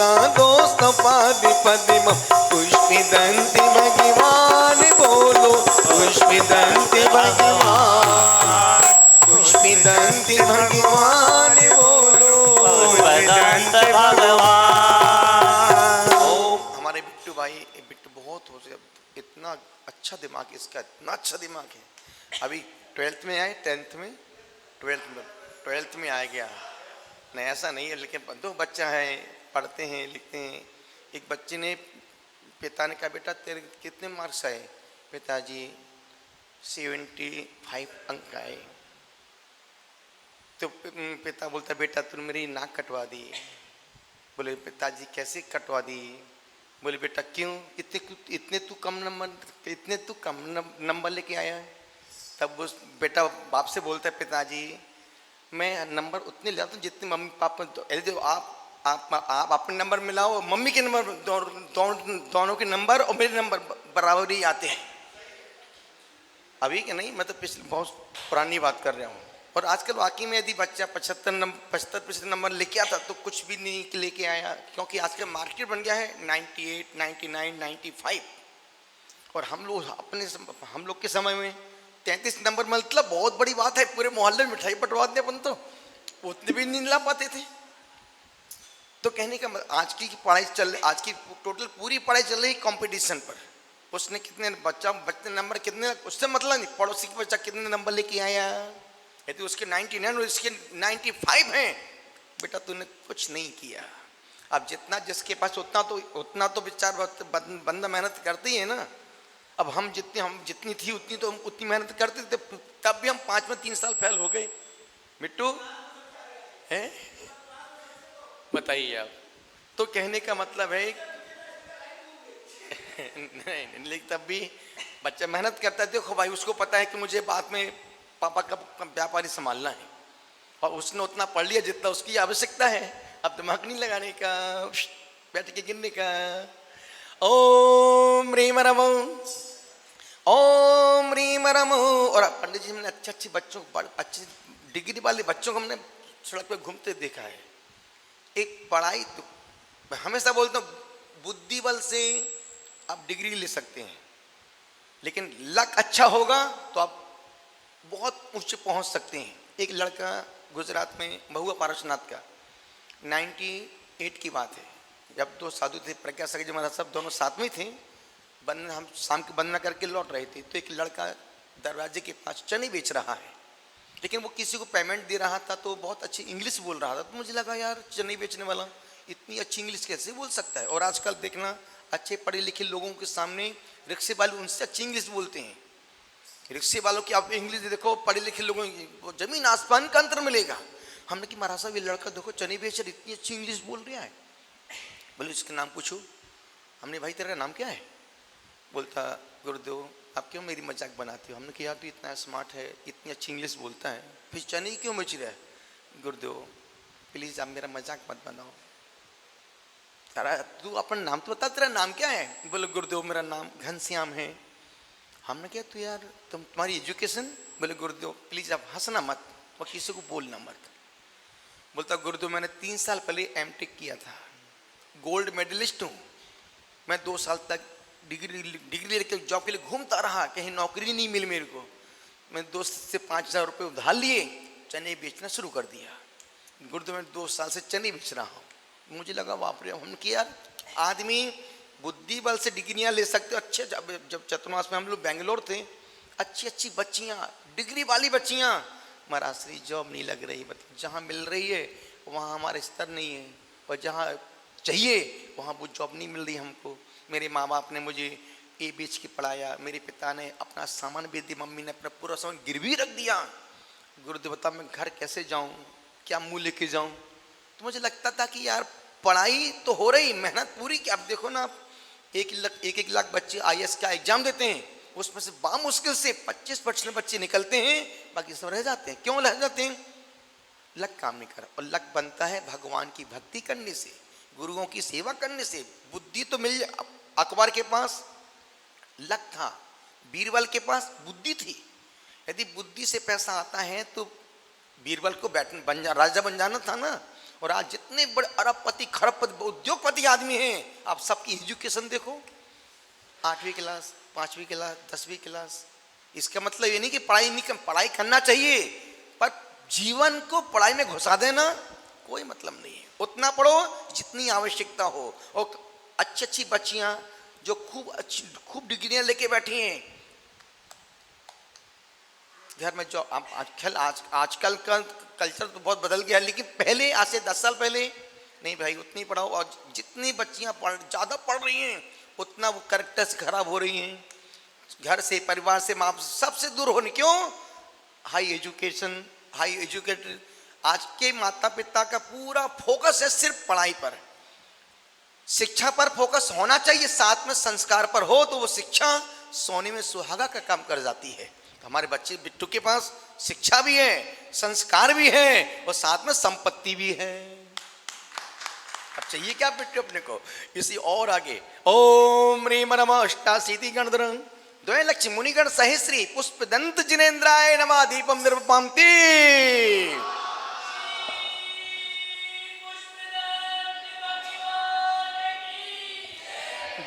का दोस्त पादिपति पुष्पिदंती भगवान बोलो पुष्पिदंती भगवान, पुष्पिदंती भगवान बोलो पुष्पिदंती भगवान। ओम। हमारे बिट्टू भाई, बिट्टू बहुत हो गया, इतना अच्छा दिमाग इसका, इतना अच्छा दिमाग है। अभी 12th में आए, 10th में, 12th में आ गया। नहीं ऐसा नहीं है, लेकिन दो बच्चा है, पढ़ते हैं लिखते हैं। एक बच्चे ने, पिता ने कहा बेटा तेरे कितने मार्क्स आए? पिताजी 75 अंक आए। तो पिता बोलता बेटा तूने मेरी नाक कटवा दी। बोले पिताजी कैसे कटवा दी? बोले बेटा क्यों, इतने तू कम नंबर लेके आया है। तब वो बेटा बाप से बोलता है पिताजी मैं नंबर उतने ले आता हूँ जितने मम्मी पापा, तो आप अपने नंबर मिलाओ, मम्मी के नंबर दोनों के नंबर और मेरे नंबर बराबर ही आते हैं। अभी के नहीं, मैं तो पिछले बहुत पुरानी बात कर रहा हूँ। और आजकल वाकई में यदि बच्चा 75% नंबर लेके आता तो कुछ भी नहीं लेके आया, क्योंकि आजकल मार्केट बन गया है 98, 99, 95। और हम लोग के समय में 33 नंबर मतलब बहुत बड़ी बात है, पूरे मोहल्ले में मिठाई बंटवा दे अपन, तो उतने भी नहीं ला पाते थे। तो कहने का आज की पढ़ाई आज की टोटल पूरी पढ़ाई चल रही कंपटीशन पर। उसने कितने बच्चे नंबर कितने, उससे मतलब नहीं, पड़ोसी के बच्चा कितने नंबर लेके आया। यदि उसके 99 और इसके 95 हैं, बेटा तूने कुछ नहीं किया। अब जितना जिसके पास उतना तो विचार बंदा मेहनत करते ही है ना। अब हम जितनी थी उतनी तो हम उतनी मेहनत करते थे, तब भी हम 5 में 3 साल फेल हो गए। मिट्टू है, बताइए आप। तो कहने का मतलब है नहीं, लेकिन तब भी बच्चा मेहनत करता है। देखो भाई, उसको पता है कि मुझे बाद में पापा का व्यापारी संभालना है, और उसने उतना पढ़ लिया जितना उसकी आवश्यकता है। अब दिमाग नहीं लगाने का, बैठ के गिनने का। ओम रीम रम, ओम रीम रम। और पंडित जी ने अच्छे बच्चों, अच्छे डिग्री वाले बच्चों को हमने सड़क पे घूमते देखा है। एक पढ़ाई तो हमेशा बोलता हूँ, बुद्धि बल से आप डिग्री ले सकते हैं, लेकिन लक अच्छा होगा तो आप बहुत ऊंचे पहुंच सकते हैं। एक लड़का गुजरात में, महुआ पारसनाथ का, 98 की बात है, जब दो साधु थे, प्रज्ञा सखी जी महाराज सब दोनों साथ में थे। हम शाम की वंदना करके लौट रहे थे, तो एक लड़का दरवाजे के पास चने बेच रहा है, लेकिन वो किसी को पेमेंट दे रहा था, तो बहुत अच्छी इंग्लिश बोल रहा था। तो मुझे लगा यार, चने बेचने वाला इतनी अच्छी इंग्लिश कैसे बोल सकता है। और आजकल देखना, अच्छे पढ़े लिखे लोगों के सामने रिक्शे वाले उनसे अच्छी इंग्लिश बोलते हैं। रिक्शे वालों की आप इंग्लिश देखो, पढ़े लिखे लोगों की जमीन आसमान का अंतर मिलेगा। हमने कि महाराज साहब ये लड़का देखो चने बेच रहा, इतनी अच्छी इंग्लिश बोल रहा है। बोले इसका नाम पूछो। हमने भाई तेरा नाम क्या है? बोलता गुरुदेव आप क्यों मेरी मजाक बनाते हो? हमने कहा यार तू इतना स्मार्ट है, इतनी अच्छी इंग्लिश बोलता है, फिर चने क्यों बेच रहा है? गुरुदेव प्लीज आप मेरा मजाक मत बनाओ, तारा तू अपना नाम तो बता, तेरा नाम क्या है? बोले गुरुदेव मेरा नाम घनश्याम है। हमने कहा तो यार तुम्हारी एजुकेशन? बोले गुरुदेव प्लीज आप हंसना मत और किसी को बोलना मत। बोलता गुरुदेव मैंने 3 साल पहले एमटेक किया था, गोल्ड मेडलिस्ट हूँ। मैं 2 साल तक डिग्री लेकर जॉब के लिए घूमता रहा, कहीं नौकरी नहीं मिली मेरे को। मैं दोस्त से 5,000 रुपये उधार लिए, चने बेचना शुरू कर दिया। गुरुदेव मैं 2 साल से चने बेच रहा हूँ। मुझे लगा बाप रे। हमने किया आदमी बुद्धि बल से डिग्रियां ले सकते हो। अच्छे जब चतुर्मास में हम लोग बेंगलोर थे, अच्छी अच्छी बच्चियां, डिग्री वाली बच्चियां, महाराज श्री जॉब नहीं लग रही, मतलब जहाँ मिल रही है वहाँ हमारा स्तर नहीं है, और जहाँ चाहिए वहाँ वो जॉब नहीं मिल रही हमको। मेरे माँ बाप ने मुझे ए बेच के पढ़ाया, मेरे पिता ने अपना सामान बेच दिया, मम्मी ने अपना पूरा सामान गिरवी रख दिया। गुरुदेव बता मैं घर कैसे जाऊँ, क्या मुँह लेके जाऊँ? तो मुझे लगता था कि यार पढ़ाई तो हो रही, मेहनत पूरी की। अब देखो ना, आप 1 लाख बच्चे IAS का एग्जाम देते हैं, उसमें से बामुश्किल से 25% बच्चे निकलते हैं, बाकी सब रह जाते हैं। क्यों रह जाते हैं? लक काम नहीं कर। और लक बनता है भगवान की भक्ति करने से, गुरुओं की सेवा करने से। बुद्धि तो मिल, अकबर के पास लक था, बीरबल के पास बुद्धि थी। यदि बुद्धि से पैसा आता है तो बीरबल को राजा बन जाना था ना। और आज जितने बड़े अरबपति खरबपति उद्योगपति आदमी हैं, आप सबकी एजुकेशन देखो, 8वीं क्लास, 5वीं क्लास, 10वीं क्लास। इसका मतलब ये नहीं कि पढ़ाई नहीं, पढ़ाई करना चाहिए, पर जीवन को पढ़ाई में घुसा देना कोई मतलब नहीं है। उतना पढ़ो जितनी आवश्यकता हो। और अच्छी अच्छी बच्चियां जो खूब डिग्रियां लेके बैठी हैं घर में, जो आजकल का कल्चर तो बहुत बदल गया, लेकिन पहले, आज से 10 साल पहले नहीं भाई, उतनी पढ़ाओ। और जितनी बच्चियां ज़्यादा पढ़ रही हैं उतना वो कैरेक्टर से खराब हो रही हैं, घर से, परिवार से, माँ सबसे दूर होने। क्यों? High education, high educated. आज के माता पिता का पूरा फोकस है सिर्फ पढ़ाई पर, शिक्षा पर फोकस होना चाहिए, साथ में संस्कार पर हो तो वो शिक्षा सोने में सुहागा का काम कर जाती है। तो हमारे बच्चे बिट्टू के पास शिक्षा भी है, संस्कार भी है और साथ में संपत्ति भी है। अब चाहिए क्या बिट्टू अपने को? इसी और आगे ओम ह्रीम नमः अष्टाशीति गणधरं द्वय लक्ष्मी मुनिगण सहिश्री पुष्प दंत जिनेन्द्राय नमः दीपम निर्वपान्ति।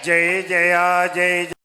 जय जया जय।